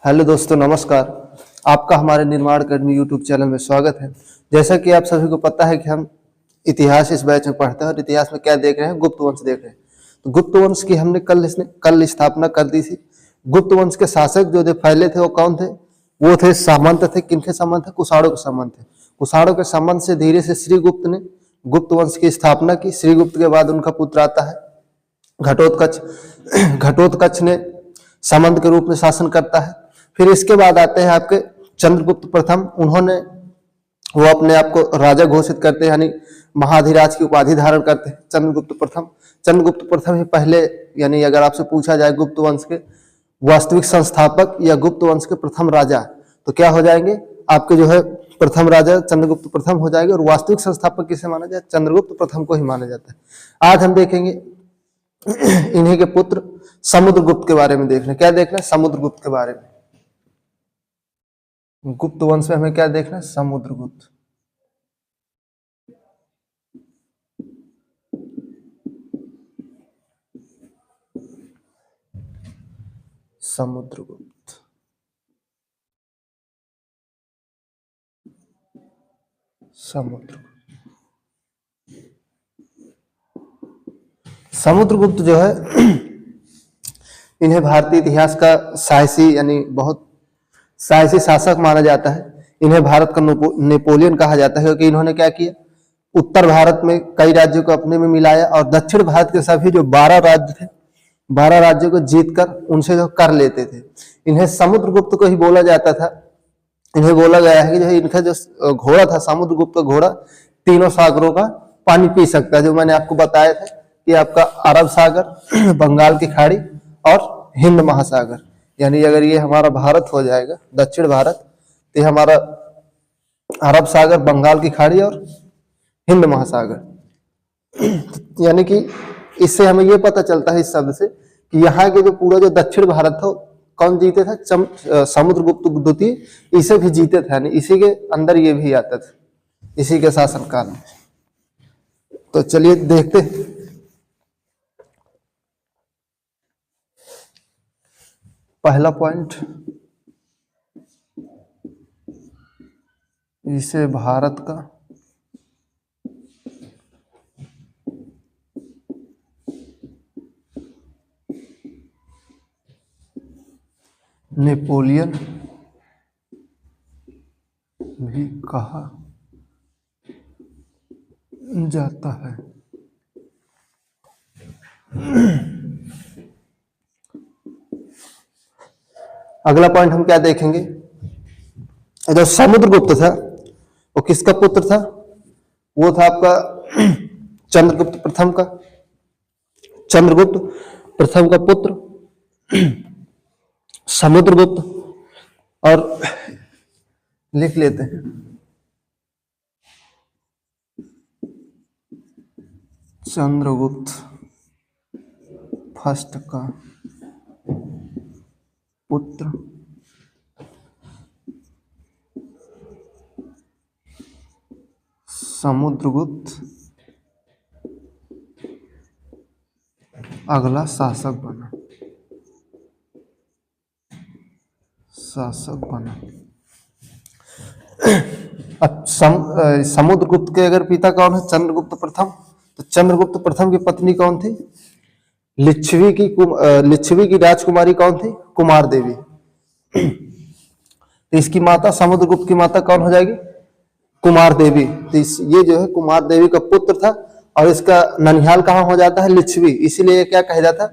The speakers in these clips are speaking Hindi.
हेलो दोस्तों, नमस्कार। आपका हमारे निर्माण अकेडमी यूट्यूब चैनल में स्वागत है। जैसा कि आप सभी को पता है कि हम इतिहास इस बैच में पढ़ते हैं और इतिहास में क्या देख रहे हैं, गुप्त वंश देख रहे हैं। तो गुप्त वंश की हमने कल स्थापना कर दी थी। गुप्त वंश के शासक जो जो पहले थे वो कौन थे? वो थे सामंत थे। किनके सामंत थे? कुषाणों के सामंत थे। कुषाणों के सामंत से धीरे से श्रीगुप्त ने गुप्त वंश की स्थापना की। श्रीगुप्त के बाद उनका पुत्र आता है घटोत्कच। घटोत्कच ने सामंत के रूप में शासन करता है। फिर इसके बाद आते हैं आपके चंद्रगुप्त प्रथम। उन्होंने वो अपने आप को राजा घोषित करते हैं, यानी महाधिराज की उपाधि धारण करते हैं। चंद्रगुप्त प्रथम ही पहले, यानी अगर आपसे पूछा जाए गुप्त वंश के वास्तविक संस्थापक या गुप्त वंश के प्रथम राजा, तो क्या हो जाएंगे आपके जो है प्रथम राजा चंद्रगुप्त प्रथम हो जाएंगे। और वास्तविक संस्थापक किसे माना जाए? चंद्रगुप्त प्रथम को ही माना जाता है। आज हम देखेंगे इन्हीं के पुत्र समुद्रगुप्त के बारे में। देखना क्या देखना है? समुद्रगुप्त के बारे में। गुप्त वंश में हमें क्या देखना है? समुद्रगुप्त। समुद्रगुप्त समुद्रगुप्त जो है इन्हें भारतीय इतिहास का साहसी, यानी बहुत साहसी शासक माना जाता है। इन्हें भारत का नेपोलियन कहा जाता है, क्योंकि इन्होंने क्या किया, उत्तर भारत में कई राज्यों को अपने में मिलाया और दक्षिण भारत के सभी जो 12 राज्य थे, 12 राज्यों को जीतकर उनसे जो कर लेते थे। इन्हें समुद्रगुप्त को ही बोला जाता था। इन्हें बोला गया है कि जो इनका जो घोड़ा था, समुद्रगुप्त का घोड़ा तीनों सागरों का पानी पी सकता है। जो मैंने आपको बताया था कि आपका अरब सागर, बंगाल की खाड़ी और हिंद महासागर, यानी अगर ये हमारा भारत हो जाएगा, दक्षिण भारत, तो ये हमारा अरब सागर, बंगाल की खाड़ी और हिंद महासागर। यानी कि इससे हमें ये पता चलता है इस शब्द से कि यहाँ के जो पूरा जो दक्षिण भारत था, कौन जीते थे? समुद्रगुप्त द्वितीय। इसे भी जीते थे, यानी इसी के अंदर ये भी आता था, इसी के शासनकाल में। तो चलिए देखते हैं। पहला पॉइंट, इसे भारत का नेपोलियन भी कहा जाता है। अगला पॉइंट हम क्या देखेंगे? जो समुद्रगुप्त था वो किसका पुत्र था? वो था आपका चंद्रगुप्त प्रथम का। चंद्रगुप्त प्रथम का पुत्र समुद्रगुप्त। और लिख लेते हैं, चंद्रगुप्त फर्स्ट का पुत्र समुद्रगुप्त अगला शासक बना। अब समुद्रगुप्त के अगर पिता कौन है? चंद्रगुप्त प्रथम। तो चंद्रगुप्त प्रथम की पत्नी कौन थी? लिच्छवी की राजकुमारी कौन थी? कुमार देवी। तो इसकी माता, समुद्रगुप्त की माता कौन हो जाएगी? कुमार देवी। तो ये जो है कुमार देवी का पुत्र था। और इसका ननिहाल कहाँ हो जाता है? लिच्छवी। इसीलिए क्या कहा जाता है?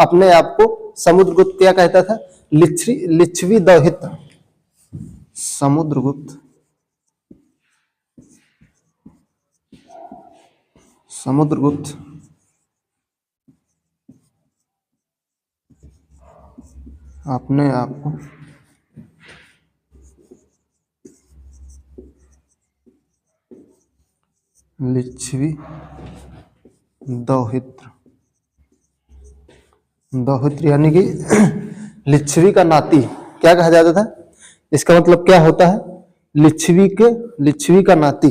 अपने आप को समुद्रगुप्त क्या कहता था? लिच्छवी दौहित्र। समुद्रगुप्त अपने आप को लिच्छवी दौहित्र यानी कि लिच्छवी का नाती क्या कहा जाता था? इसका मतलब क्या होता है? लिच्छवी का नाती।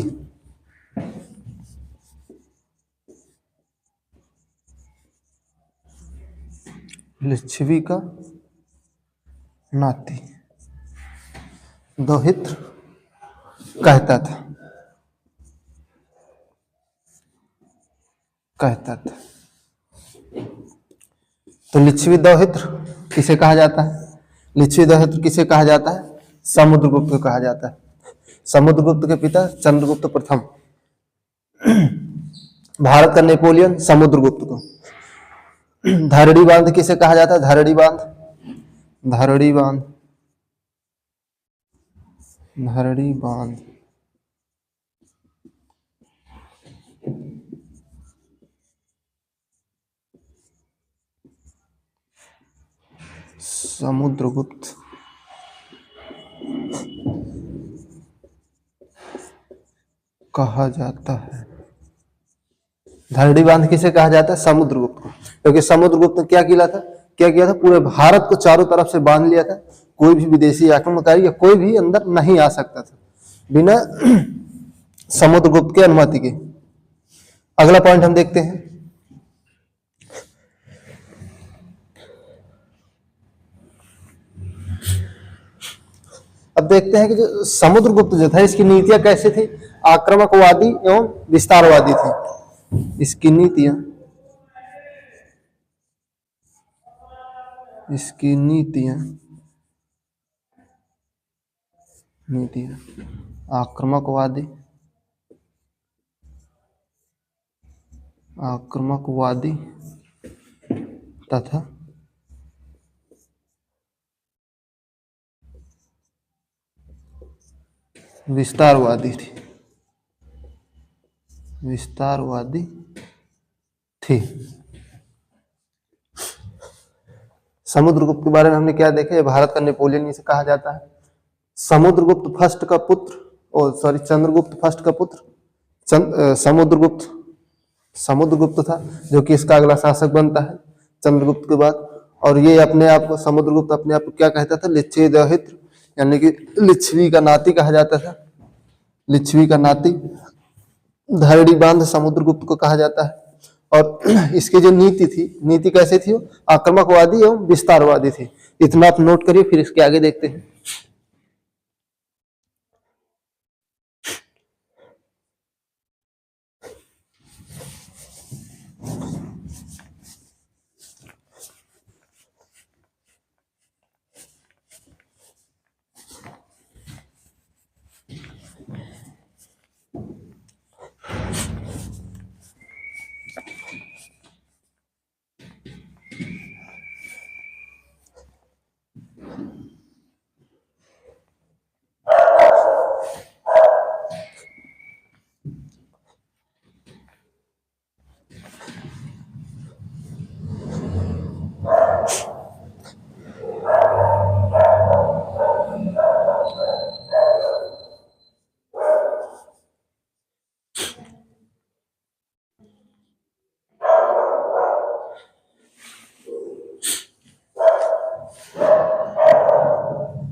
लिच्छवी का नाती दोहित्र कहता था। तो लिच्छवी दोहित्र किसे कहा जाता है? लिच्छवी दोहित्र किसे कहा जाता है? समुद्रगुप्त को कहा जाता है। समुद्रगुप्त के पिता चंद्रगुप्त प्रथम। भारत का नेपोलियन समुद्रगुप्त को। धरड़ी बांध किसे कहा जाता है? धरड़ी बांध, धरड़ी बांध, धरड़ी बांध समुद्रगुप्त कहा जाता है। धरड़ी बांध किसे कहा जाता है? समुद्रगुप्त को, क्योंकि समुद्रगुप्त ने क्या किया था? पूरे भारत को चारों तरफ से बांध लिया था। कोई भी विदेशी आक्रमणकारी या कोई भी अंदर नहीं आ सकता था बिना समुद्रगुप्त की अनुमति के। अगला पॉइंट हम देखते हैं। अब देखते हैं कि जो समुद्रगुप्त जो था, इसकी नीतियां कैसे थी? आक्रामकवादी एवं विस्तारवादी थी। इसकी नीतियां आक्रामकवादी तथा विस्तारवादी थी। समुद्रगुप्त के बारे में हमने क्या देखा? भारत का नेपोलियन इसे कहा जाता है। समुद्रगुप्त फर्स्ट का पुत्र, चंद्रगुप्त फर्स्ट का पुत्र समुद्रगुप्त था, जो कि इसका अगला शासक बनता है चंद्रगुप्त के बाद। और ये समुद्रगुप्त अपने आप को क्या कहता था? लिच्छवी दोहित्र, यानी कि लिच्छवी का नाती कहा जाता था। लिच्छवी का नाती। धरड़ी बांध समुद्रगुप्त को कहा जाता है। और इसकी जो नीति कैसे थी? वो आक्रामकवादी एवं विस्तारवादी थी। इतना आप नोट करिए, फिर इसके आगे देखते हैं।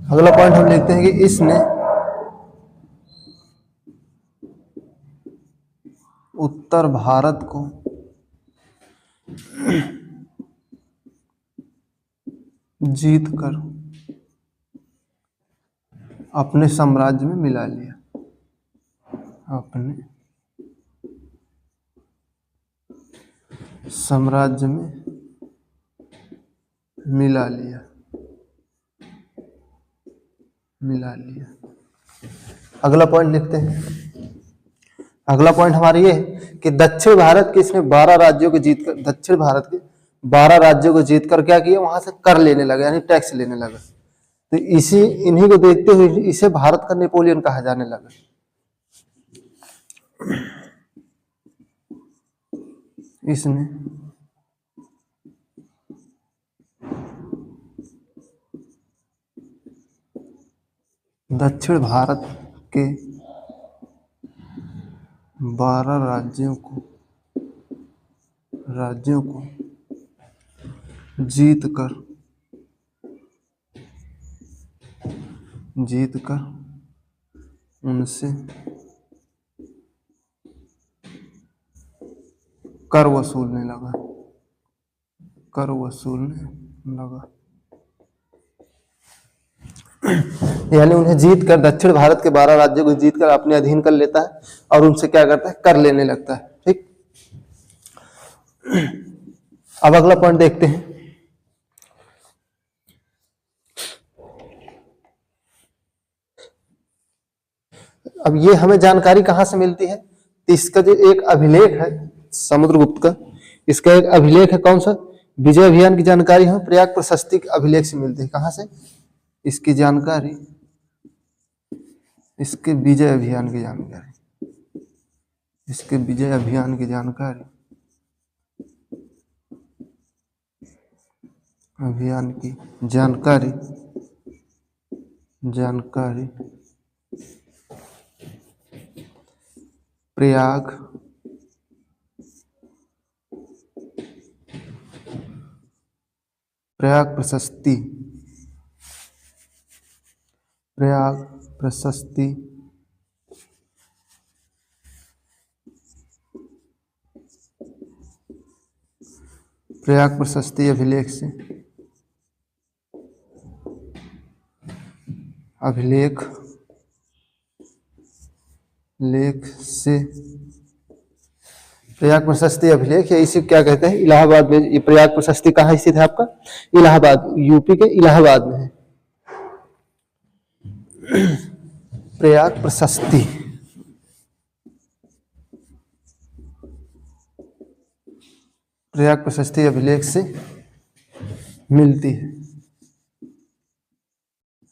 अगला पॉइंट हम लिखते हैं कि इसने उत्तर भारत को जीत कर अपने साम्राज्य में मिला लिया। अपने साम्राज्य में मिला लिया। अगला पॉइंट लिखते हैं। अगला पॉइंट हमारा ये है कि दक्षिण भारत के इसने 12 राज्यों को जीतकर, दक्षिण भारत के 12 राज्यों को जीतकर क्या किया? वहां से कर लेने लगा, यानी टैक्स लेने लगा। तो इन्हीं को देखते हुए इसे भारत का नेपोलियन कहा जाने लगा। इसने दक्षिण भारत के 12 राज्यों को जीत कर उनसे कर वसूलने लगा। यानी उन्हें जीत कर, दक्षिण भारत के 12 राज्यों को जीत कर अपने अधीन कर लेता है और उनसे क्या करता है, कर लेने लगता है। ठीक, अब अगला पॉइंट देखते हैं। अब ये हमें जानकारी कहां से मिलती है? इसका जो एक अभिलेख है समुद्रगुप्त का, इसका एक अभिलेख है, कौन सा? विजय अभियान की जानकारी हमें प्रयाग प्रशस्ति के अभिलेख से मिलती है। कहां से इसकी जानकारी? इसके विजय अभियान की जानकारी, इसके विजय अभियान की जानकारी, अभियान की जानकारी, जानकारी प्रयाग प्रशस्ति, प्रयाग प्रशस्ति प्रयाग प्रशस्ति अभिलेख से, अभिलेख लेख से, प्रयाग प्रशस्ति अभिलेख, या इसी क्या कहते हैं, इलाहाबाद में। ये प्रयाग प्रशस्ति कहाँ स्थित है आपका? इलाहाबाद, यूपी के इलाहाबाद में है प्रयाग प्रशस्ति। प्रयाग प्रशस्ति अभिलेख से मिलती है,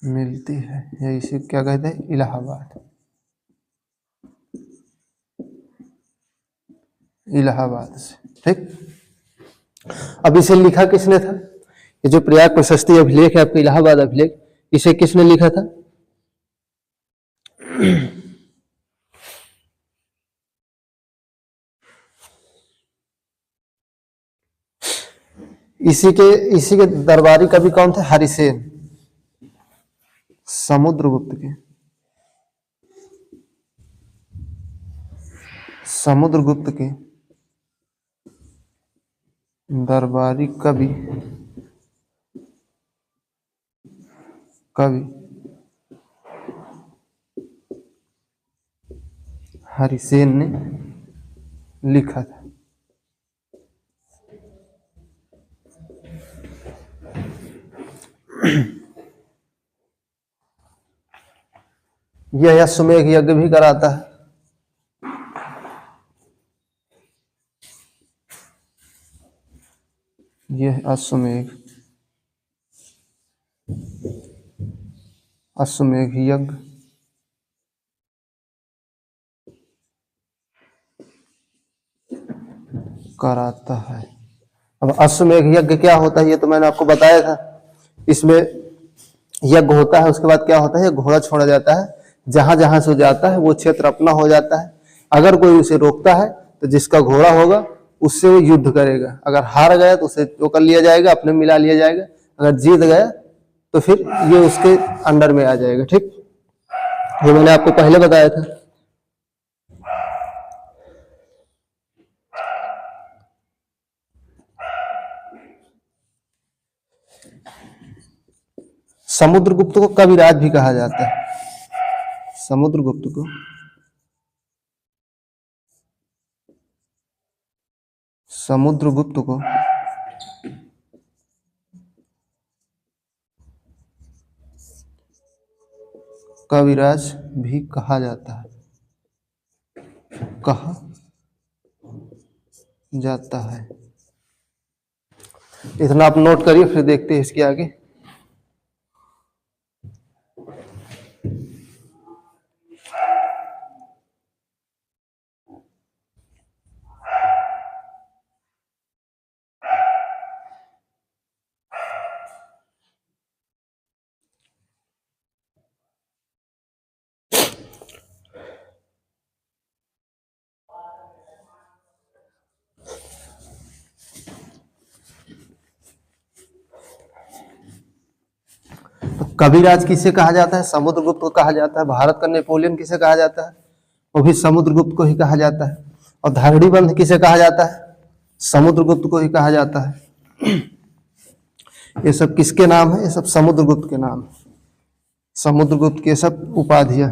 मिलती है, या इसे क्या कहते हैं, इलाहाबाद, इलाहाबाद से। ठीक, अब इसे लिखा किसने था? ये जो प्रयाग प्रशस्ति अभिलेख है आपका, इलाहाबाद अभिलेख, इसे किसने लिखा था? इसी के दरबारी कवि कौन थे? हरिसेन, समुद्रगुप्त के, समुद्रगुप्त के दरबारी कवि हरिसेन ने लिखा था। यह अश्वमेध यज्ञ भी कराता है। यह अश्वमेध यज्ञ कराता है। अब अश्वमेध यज्ञ क्या होता है ये तो मैंने आपको बताया था। इसमें यज्ञ होता है, उसके बाद क्या होता है, घोड़ा छोड़ा जाता है, जहां जहां से जाता है वो क्षेत्र अपना हो जाता है। अगर कोई उसे रोकता है तो जिसका घोड़ा होगा उससे वो युद्ध करेगा। अगर हार गया तो उसे चोकर लिया जाएगा, अपने मिला लिया जाएगा। अगर जीत गया तो फिर ये उसके अंडर में आ जाएगा। ठीक, ये मैंने आपको पहले बताया था। समुद्रगुप्त को कविराज भी कहा जाता है। समुद्रगुप्त को कविराज भी कहा जाता है, कहा जाता है। इतना आप नोट करिए, फिर देखते हैं इसके आगे। कविराज किसे कहा जाता है? समुद्रगुप्त को कहा जाता है। भारत का नेपोलियन किसे कहा जाता है? वो भी समुद्रगुप्त को ही कहा जाता है। और धारणीबंध किसे कहा जाता है? समुद्रगुप्त को ही कहा जाता है। ये सब किसके नाम है? ये सब समुद्रगुप्त के नाम है। समुद्रगुप्त के सब उपाधियां।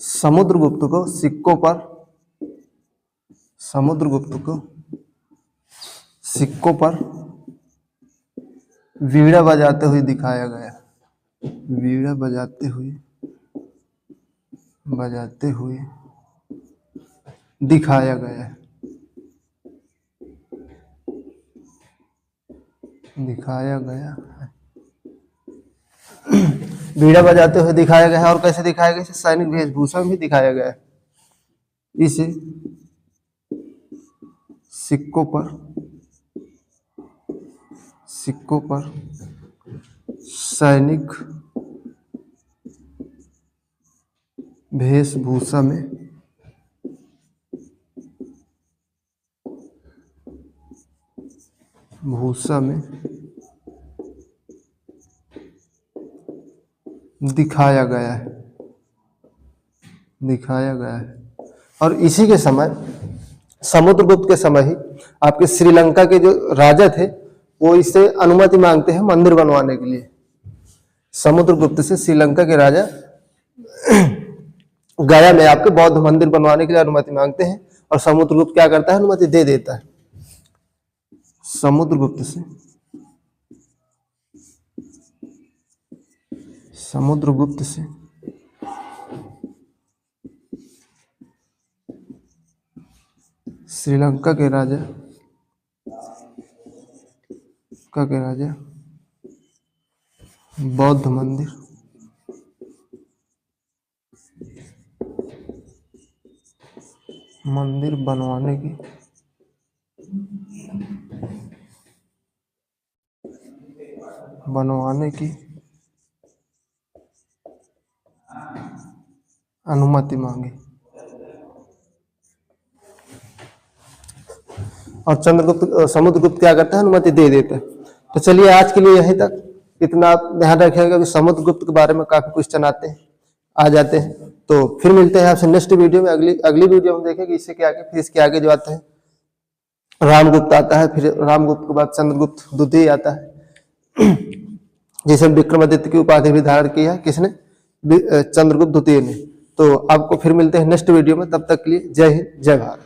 समुद्रगुप्त को सिक्कों पर समुद्रगुप्त को सिक्कों पर वीणा बजाते हुए दिखाया गया। वीणा बजाते हुए दिखाया गया है। दिखाया गया है। वीणा बजाते हुए दिखाया गया है। और कैसे दिखाया गया? इसे सैनिक वेशभूषा में भी दिखाया गया है। इसे सिक्कों पर सैनिक वेशभूषा में दिखाया गया है। और इसी के समय, समुद्रगुप्त के समय ही आपके श्रीलंका के जो राजा थे वो इससे अनुमति मांगते हैं मंदिर बनवाने के लिए। समुद्रगुप्त से श्रीलंका के राजा गया में आपके बौद्ध मंदिर बनवाने के लिए अनुमति मांगते हैं और समुद्रगुप्त क्या करता है? अनुमति दे देता है। समुद्रगुप्त से श्रीलंका के राजा बौद्ध मंदिर बनवाने की अनुमति मांगी। और समुद्रगुप्त क्या करता है? अनुमति दे देता है। तो चलिए आज के लिए यहीं तक। इतना आप ध्यान रखिएगा कि समुद्रगुप्त के बारे में काफी क्वेश्चन आ जाते हैं। तो फिर मिलते हैं आपसे नेक्स्ट वीडियो में। अगली वीडियो में देखेंगे इससे क्या आगे, फिर इसके आगे जो आता है रामगुप्त आता है। फिर रामगुप्त के बाद चंद्रगुप्त द्वितीय आता है, जिसे विक्रमादित्य की उपाधि भी धारण की है। किसने? चंद्रगुप्त द्वितीय ने। तो आपको फिर मिलते हैं नेक्स्ट वीडियो में। तब तक के लिए जय हिंद, जय भारत।